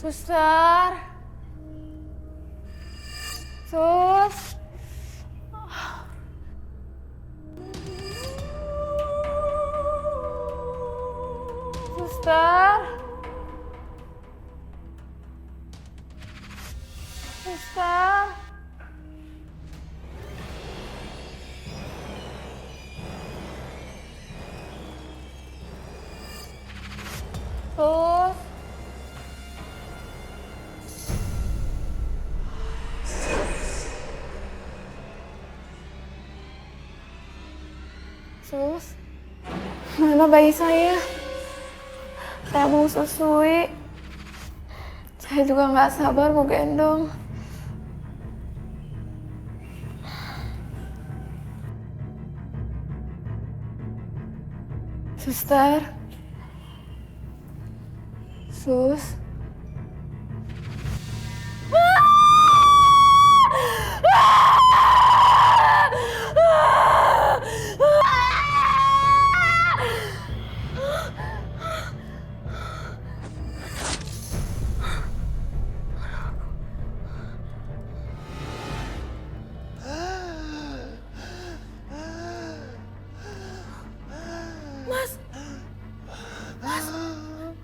Suster. Sus. Suster. Suster. Sus. Sus, mana bayi saya? Saya mau susui. Saya juga nggak sabar mau gendong. Suster. Sus.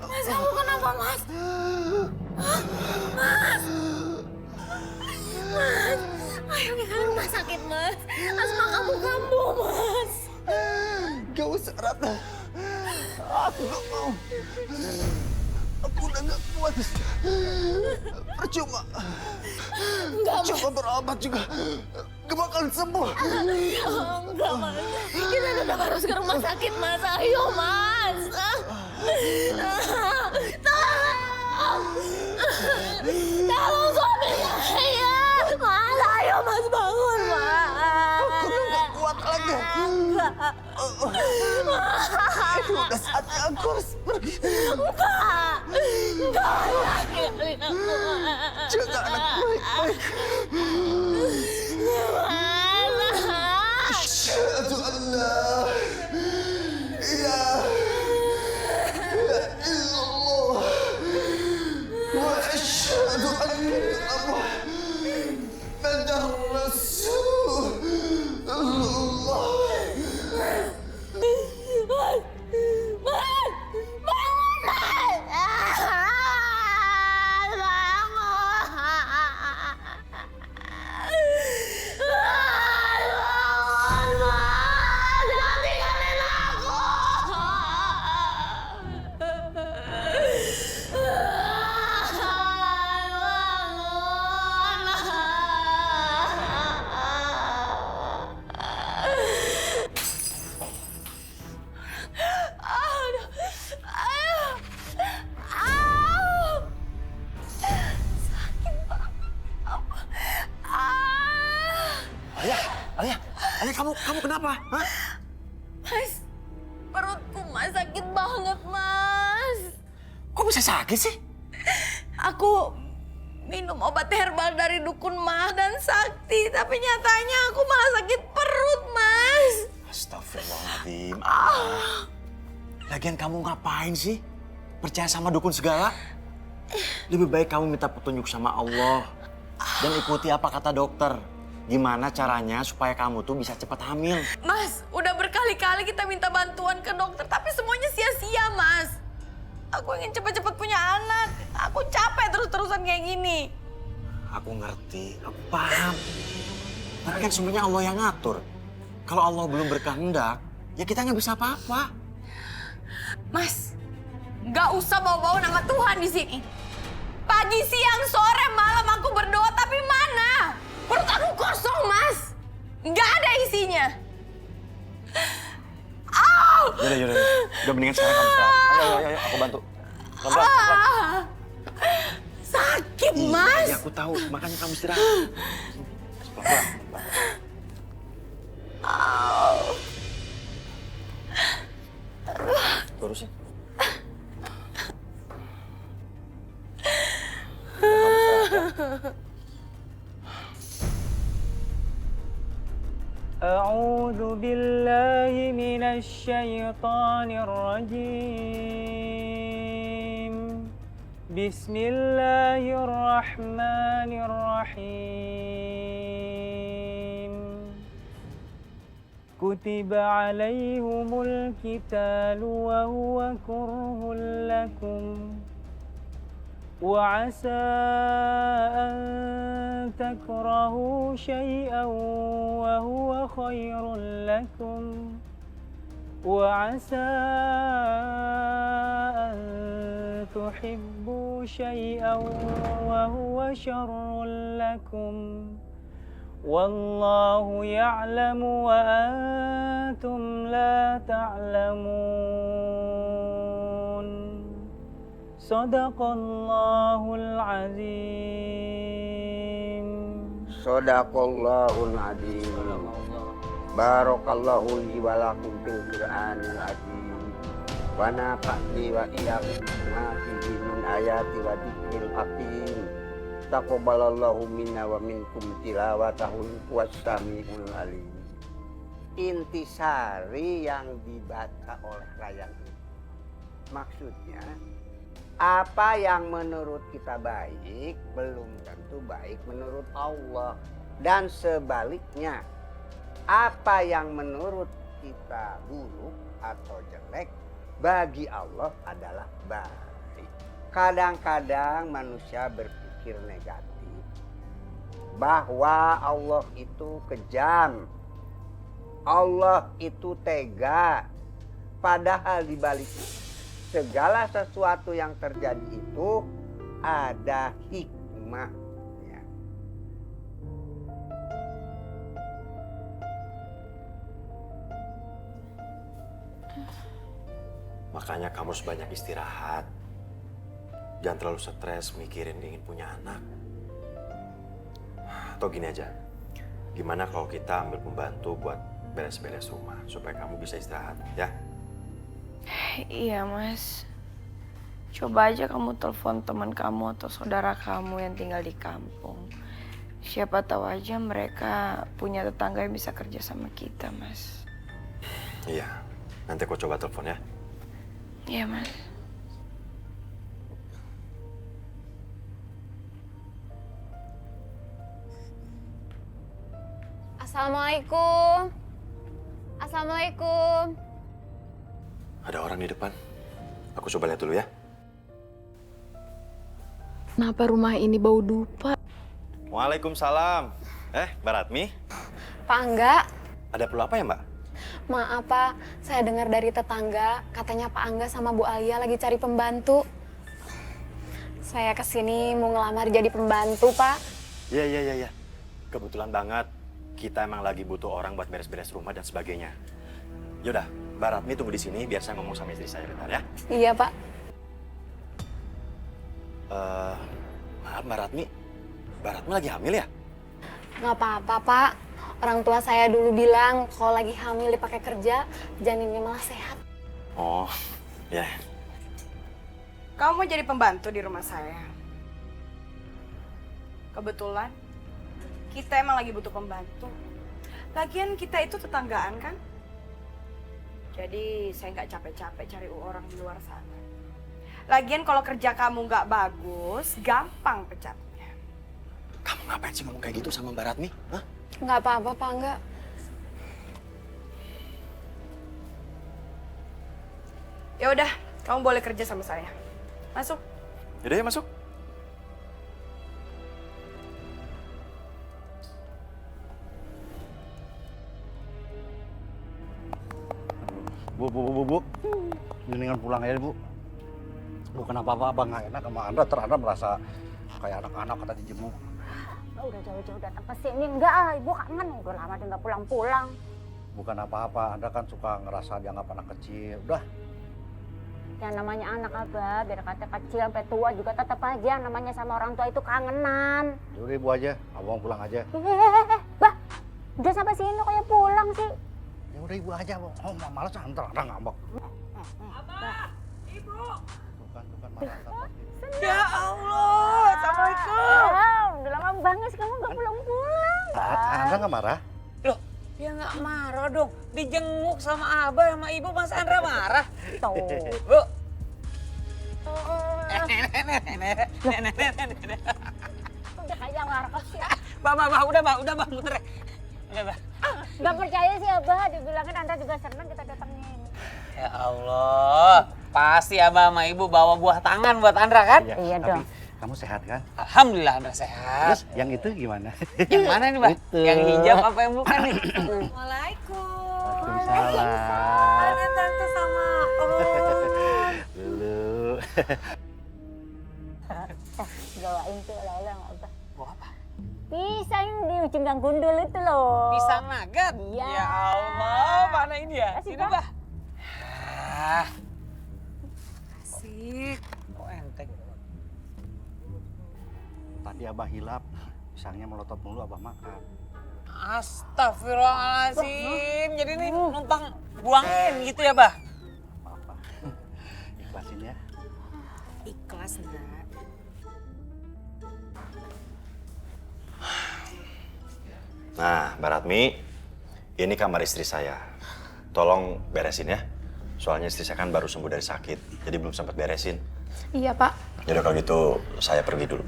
Mas, kamu kenapa, Mas? Mas, ayo kita ke rumah sakit, Mas. Asma kamu kambuh, Mas. Gak usah, Ratna. Aku gak mau. Aku udah gak kuat. Percuma. Coba berobat juga. Gak bakalan sembuh. Enggak, Mas. Kita tetap harus ke rumah sakit, Mas. Ayo, Mas. Tolong suami saya. Mas, ayo, Mas, bangun, Mas. Aku udah gak kuat lagi. Ini udah saatnya aku harus pergi. Enggak lagi. Jaga anak baik-baik. Asyhadu an la ilaha illallah wa asyhadu anna Muhammadar Rasulullah. Ayah, kamu kenapa? Hah? Mas, perutku, Mas, sakit banget, Mas. Kok bisa sakit sih? Aku minum obat herbal dari dukun Mah dan Sakti, tapi nyatanya aku malah sakit perut, Mas. Astagfirullahaladzim. Lagian kamu ngapain sih? Percaya sama dukun segala? Lebih baik kamu minta petunjuk sama Allah dan ikuti apa kata dokter. Gimana caranya supaya kamu tuh bisa cepat hamil? Mas, udah berkali-kali kita minta bantuan ke dokter, tapi semuanya sia-sia, Mas. Aku ingin cepat-cepat punya anak. Aku capek terus-terusan kayak gini. Aku ngerti, aku paham. Tapi kan semuanya Allah yang ngatur. Kalau Allah belum berkehendak, ya kita nggak bisa apa-apa. Mas, nggak usah bawa-bawa nama Tuhan di sini. Pagi, siang, sore, malam aku berdoa, tapi mana? Perut aku kosong, Mas. Nggak ada isinya. Yaudah. Udah mendingan sekarang kamu istirahat. Ayo, aku bantu. Pelan-pelan. Sakit, Mas. Iya, aku tahu. Makanya kamu istirahat. Pelan-pelan. Terusin. أعوذ بالله من الشيطان الرجيم Bismillahirrahmanirrahim. Kutiba alaihumul qitalu wa huwa kurhun lakum. وعسى أن تكرهوا شيئا وهو خير لكم وعسى أن تحبوا شيئا وهو شر لكم والله يعلم وأنتم لا تعلمون. Sadaqallahul azim. Sadaqallahul azim. Barakallahu li wa lakum fil Qur'anil azim. Wa nafa'ni wa iyyakum bima fihi min ayati wa dzikril hakim. Taqabbalallahu minna wa minkum tilawatahu was-sami'ul alim. Intisari yang dibaca oleh Rayyan ini. Maksudnya apa yang menurut kita baik belum tentu baik menurut Allah, dan sebaliknya apa yang menurut kita buruk atau jelek bagi Allah adalah baik. Kadang-kadang manusia berpikir negatif bahwa Allah itu kejam, Allah itu tega, padahal di balik segala sesuatu yang terjadi itu ada hikmahnya. Makanya kamu harus banyak istirahat. Jangan terlalu stres mikirin ingin punya anak. Atau gini aja, gimana kalau kita ambil pembantu buat beres-beres rumah supaya kamu bisa istirahat, ya? Iya Mas, coba aja kamu telepon teman kamu atau saudara kamu yang tinggal di kampung. Siapa tahu aja mereka punya tetangga yang bisa kerja sama kita, Mas. Iya, nanti aku coba telepon ya. Iya Mas. Assalamualaikum. Assalamualaikum. Ada orang di depan. Aku coba lihat dulu ya. Kenapa rumah ini bau dupa? Waalaikumsalam. Mbak Ratmi. Pak Angga, Ada perlu apa ya, Mbak? maaf Pak, saya dengar dari tetangga katanya Pak Angga sama Bu Alia lagi cari pembantu. Saya kesini mau ngelamar jadi pembantu, Pak. Iya. Kebetulan banget. Kita emang lagi butuh orang buat beres-beres rumah dan sebagainya. Yaudah, Mbak Ratmi tunggu di sini biar saya ngomong sama istri saya bentar ya. Iya, Pak. Maaf Mbak Ratmi lagi hamil ya? Nggak apa-apa, Pak. Orang tua saya dulu bilang kalau lagi hamil dipakai kerja, janinnya malah sehat. Oh, ya. Kamu mau jadi pembantu di rumah saya? Kebetulan kita emang lagi butuh pembantu. Lagian kita itu tetanggaan kan? Jadi saya nggak capek-capek cari orang di luar sana. Lagian kalau kerja kamu nggak bagus, gampang pecatnya. Kamu ngapain sih ngomong kayak gitu sama Mbak Ratmi? Hah? Nggak apa-apa, Pak Angga. Ya udah, kamu boleh kerja sama saya. Masuk. Yaudah ya masuk. Bu. Mendingan pulang aja, Bu. Bukan apa-apa, Abang nggak enak sama Anda. Anda merasa kayak anak-anak kata dijemuk. Udah jauh-jauh datang ke sini. Enggak, Ibu kangen. Udah lama dia nggak pulang-pulang. Bukan apa-apa, Anda kan suka ngerasa dianggap anak kecil. Udah. Yang namanya anak Abah, biar kata kecil sampai tua juga tetap aja namanya sama orang tua itu kangenan. Yaudah Ibu aja, Abang pulang aja. Bah, udah sampai sini kayak pulang sih. Ya udah Ibu aja, Bang. Oh, malas antar Anda ngambek. Abah, Ibu. Bukan malas antar. Ya Allah, Assalamualaikum. Udah lama banget sih kamu nggak pulang-pulang. Anda nggak marah? Loh, dia nggak marah dong. Dijenguk sama Abah sama Ibu, Mas Andra marah. Tuh. Bu. Udah kayak warkop ya. Udah, Bah, muter. Udah, Bah. Gak percaya sih Abah, dibilangin Anda juga senang kita datangin. Ya Allah, pasti Abah sama Ibu bawa buah tangan buat Andra kan? Iya tapi dong. kamu sehat kan? Alhamdulillah Andra sehat. Terus yang itu gimana? Yang mana nih, Bah? Itu. Yang hijab apa yang bukan nih? Waalaikumsalam. Waalaikumsalam. Ada tante sama Dulu. Bawain tuh oleh-oleh sama Abah. Buah apa? Pisang di ujung gang gundul itu loh. Pisang nugget? Iya. Ya Allah, mana ini ya? Kasih, Sini, Bah. Bah. Ah, Asik. kok enteng. Tadi Abah hilap, pisangnya melotot mulu Abah makan. Astagfirullahaladzim. Jadi ini numpang buangin gitu ya, Bah? Apa-apa. Ikhlasin ya. Ikhlas, Ndra. Nah, Mbak Ratmi, ini kamar istri saya. Tolong beresin ya. Soalnya istri saya kan baru sembuh dari sakit, jadi belum sempat beresin. Iya, Pak. Yaudah kalau gitu, saya pergi dulu.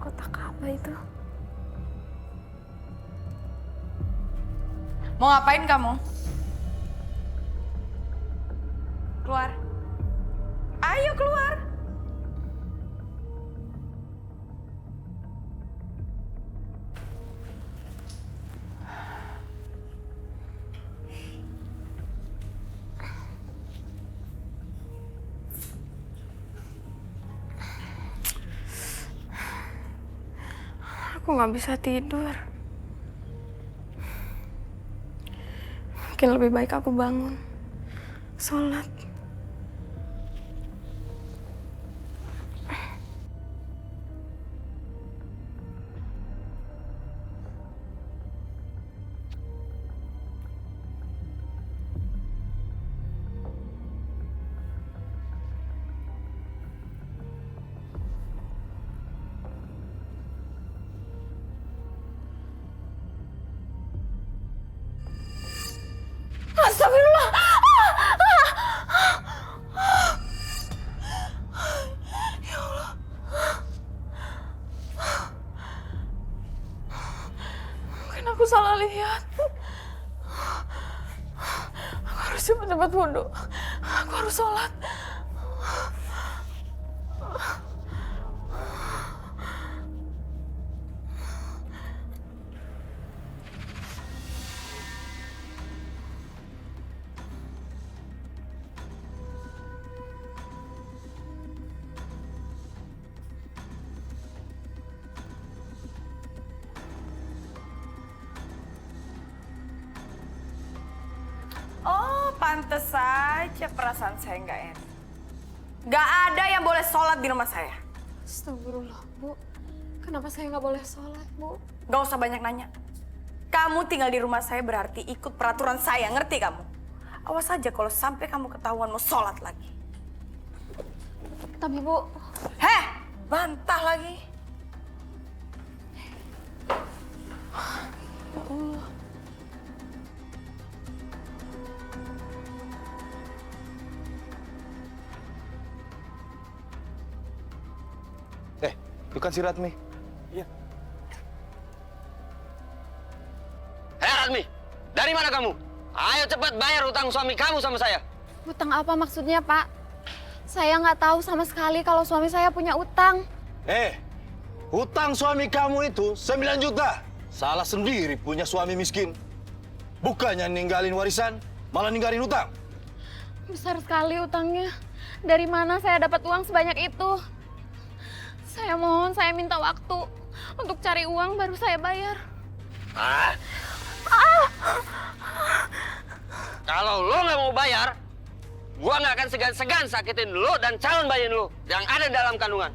Kotak apa itu? Mau ngapain kamu? Keluar. Ayo keluar. Aku nggak bisa tidur. Mungkin lebih baik aku bangun, sholat. Astagfirullah. Ya Allah. Mungkin aku salah lihat. Aku harus cepat-cepat wudhu. Aku harus sholat. Oh, pantes saja perasaan saya nggak enak. Nggak ada yang boleh sholat di rumah saya. Astagfirullah, Bu. Kenapa saya nggak boleh sholat, Bu? Nggak usah banyak nanya. Kamu tinggal di rumah saya berarti ikut peraturan saya, ngerti kamu? Awas aja kalau sampai kamu ketahuan mau sholat lagi. Tapi, Bu, Heh, bantah lagi. ya Allah. Bukan si Ratmi. Hei Ratmi, dari mana kamu? Ayo cepat bayar utang suami kamu sama saya. Utang apa maksudnya, Pak? Saya nggak tahu sama sekali kalau suami saya punya utang. Hutang suami kamu itu 9 juta. Salah sendiri punya suami miskin. Bukannya ninggalin warisan, malah ninggalin utang. Besar sekali utangnya. Dari mana saya dapat uang sebanyak itu? Saya mohon, saya minta waktu untuk cari uang baru saya bayar. Kalau lo nggak mau bayar, gua nggak akan segan-segan sakitin lo dan calon bayi lo yang ada dalam kandungan.